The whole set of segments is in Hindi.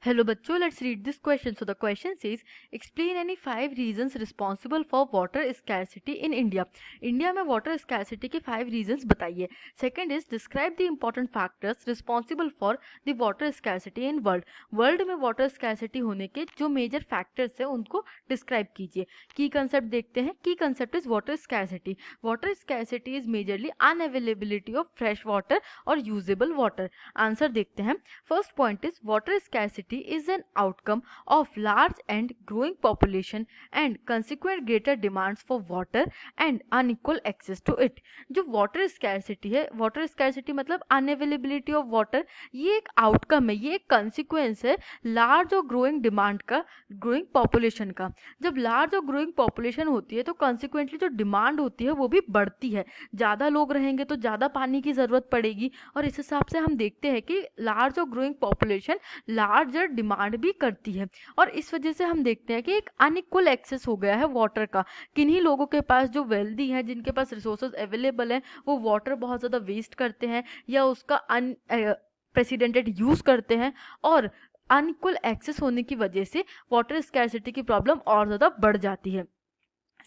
Hello बच्चों, let's read this question. So the question says, explain any 5 reasons responsible for water scarcity in India. India में वाटर स्कैसिटी के 5 reasons बताइए. Second is describe the important factors responsible for the water scarcity in world. World में वाटर स्कैसिटी होने के जो मेजर फैक्टर्स हैं उनको डिस्क्राइब कीजिए. की कंसेप्ट देखते हैं. की concept is water scarcity. Water scarcity is majorly unavailability of fresh water और यूजेबल वाटर. आंसर देखते हैं. First point is water scarcity is an outcome of large and growing population and consequent greater demands for water and unequal access to it. जो water scarcity है, water scarcity मतलब unavailability of water, ये एक outcome है, ये एक consequence है large और growing demand का, growing population का. जब large और growing population होती है तो consequently जो demand होती है वो भी बढ़ती है. ज़्यादा लोग रहेंगे तो ज़्यादा पानी की ज़रूरत पड़ेगी और इस हिसाब से हम देखते हैं कि लार्ज और ग्रोइंग पॉपुलेशन लार्जर डिमांड भी करती है और इस वजह से हम देखते हैं कि एक अनइक्वल एक्सेस हो गया है वाटर का. किन्हीं लोगों के पास जो वेल्दी हैं, जिनके पास रिसोर्सेज अवेलेबल हैं, वो वाटर बहुत ज़्यादा वेस्ट करते हैं या उसका अनप्रेसिडेंटेड यूज़ करते हैं और अनइक्वल एक्सेस होने की वजह से वाटर स्कैर्सिटी की प्रॉब्लम और ज़्यादा बढ़ जाती है.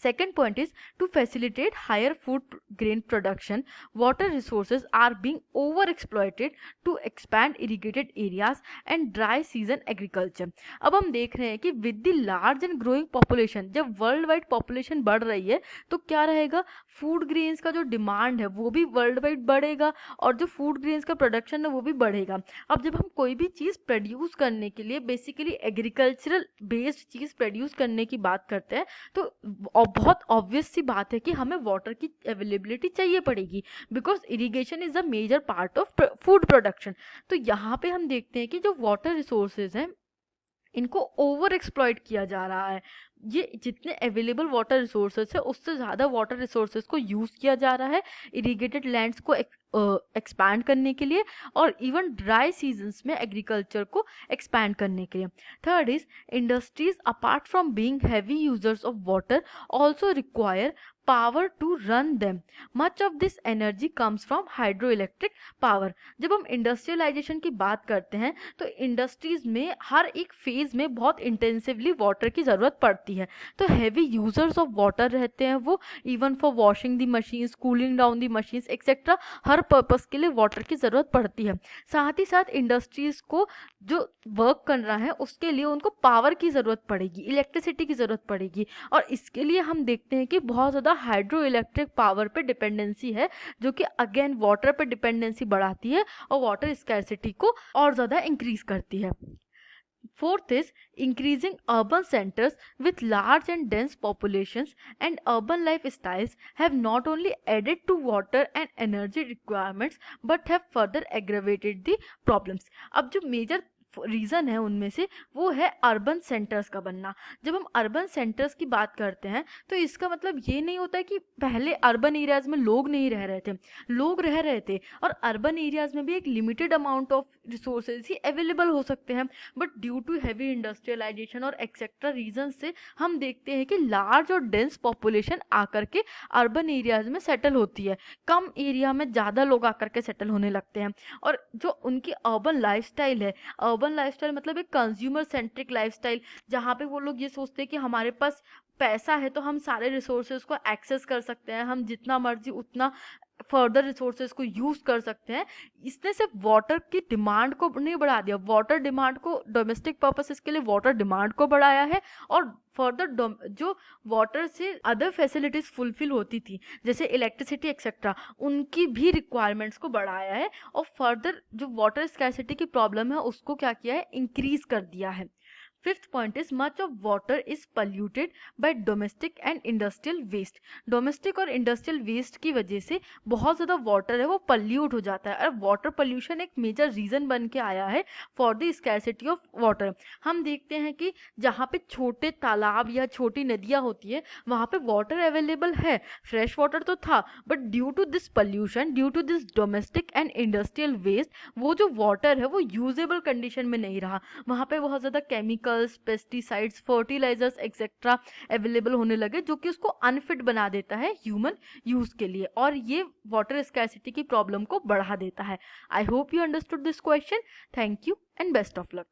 Second point is to facilitate higher food grain production, water resources are being overexploited to expand irrigated areas and dry season agriculture. अब हम देख रहे हैं कि with the large and growing population, जब वर्ल्ड वाइड पॉपुलेशन बढ़ रही है तो क्या रहेगा, फूड ग्रेन्स का जो डिमांड है वो भी वर्ल्ड वाइड बढ़ेगा और जो फूड ग्रेन्स का प्रोडक्शन है वो भी बढ़ेगा. अब जब हम कोई भी चीज़ प्रोड्यूस करने के लिए बेसिकली एग्रीकल्चरल बेस्ड चीज़ प्रोड्यूस करने की बात करते हैं तो बहुत ऑब्वियस सी बात है कि हमें वाटर की अवेलेबिलिटी चाहिए पड़ेगी because irrigation is a major part of food production. तो यहाँ पे हम देखते हैं कि जो वाटर रिसोर्सेज हैं इनको ओवर एक्सप्लॉइट किया जा रहा है. ये जितने अवेलेबल वाटर रिसोर्सेज है उससे ज़्यादा वाटर रिसोर्सेज को यूज़ किया जा रहा है इरिगेटेड लैंड्स को एक्सपैंड करने के लिए और इवन ड्राई सीजन्स में एग्रीकल्चर को एक्सपैंड करने के लिए. Third is industries apart from being heavy users of water also require power to run them. Much of this energy comes from hydro electric power. जब हम इंडस्ट्रियलाइजेशन की बात करते हैं तो इंडस्ट्रीज में हर एक फेज में बहुत इंटेंसिवली वाटर की ज़रूरत पड़ती है. तो हैवी यूजर्स ऑफ वाटर रहते हैं वो, even for washing the machines, cooling down the machines etcetera, her purpose के लिए वाटर की ज़रूरत पड़ती है. साथ ही साथ इंडस्ट्रीज को जो वर्क कर रहा है उसके लिए उनको पावर की ज़रूरत पड़ेगी, इलेक्ट्रिसिटी की ज़रूरत पड़ेगी और इसके लिए हम देखते हैं कि बहुत ज़्यादा हाइड्रो इलेक्ट्रिक पावर पे डिपेंडेंसी है जो कि अगेन वाटर पे डिपेंडेंसी बढ़ाती है और वाटर स्कैर्सिटी को और ज़्यादा इंक्रीज करती है. Fourth is increasing urban centers with large and dense populations and urban lifestyles have not only added to water and energy requirements but have further aggravated the problems. अब जो मेजर रीज़न है उनमें से वो है अर्बन सेंटर्स का बनना. जब हम अर्बन सेंटर्स की बात करते हैं तो इसका मतलब ये नहीं होता है कि पहले अर्बन एरियाज़ में लोग नहीं रह रहे थे, लोग रह रहे थे और अर्बन एरियाज़ में भी एक लिमिटेड अमाउंट ऑफ रिसोर्सेज ही अवेलेबल हो सकते हैं. But due to heavy industrialisation और एक्सेट्रा रीजन से हम देखते हैं कि लार्ज और डेंस पॉपुलेशन आकर के अर्बन एरियाज में सेटल होती है. कम एरिया में ज़्यादा लोग आकर के सेटल होने लगते हैं और जो उनकी अर्बन लाइफस्टाइल है, अर्बन लाइफस्टाइल मतलब एक कंज्यूमर सेंट्रिक लाइफस्टाइल जहाँ पे वो लोग ये सोचते हैं कि हमारे पास पैसा है तो हम सारे रिसोर्सेज को एक्सेस कर सकते हैं, हम जितना मर्जी उतना फर्दर रिसोर्सेज को यूज़ कर सकते हैं. इसने सिर्फ वाटर की डिमांड को नहीं बढ़ा दिया, वाटर डिमांड को डोमेस्टिक पर्पसेस के लिए वाटर डिमांड को बढ़ाया है और फर्दर जो वाटर से अदर फैसिलिटीज़ फुलफिल होती थी जैसे इलेक्ट्रिसिटी एक्सेट्रा उनकी भी रिक्वायरमेंट्स को बढ़ाया है और फर्दर जो वाटर स्कैर्सिटी की प्रॉब्लम है उसको क्या किया है, इंक्रीज कर दिया है. Fifth point is much of water is polluted by domestic and industrial waste. Domestic और इंडस्ट्रियल वेस्ट की वजह से बहुत ज़्यादा वाटर है वो पल्यूट हो जाता है और वाटर पॉल्यूशन एक मेजर रीज़न बन के आया है for the scarcity of water. हम देखते हैं कि जहाँ पे छोटे तालाब या छोटी नदियाँ होती है वहाँ पे वाटर अवेलेबल है, फ्रेश वाटर तो था, but due to this pollution, due to this domestic and industrial waste वो जो वाटर है वो यूजेबल कंडीशन में नहीं रहा. वहाँ पे बहुत ज़्यादा chemical, pesticides, fertilisers etcetera available होने लगे जो कि उसको अनफिट बना देता है ह्यूमन यूज के लिए और ये वाटर स्कैर्सिटी की प्रॉब्लम को बढ़ा देता है. I hope you understood this question. Thank you and best of luck.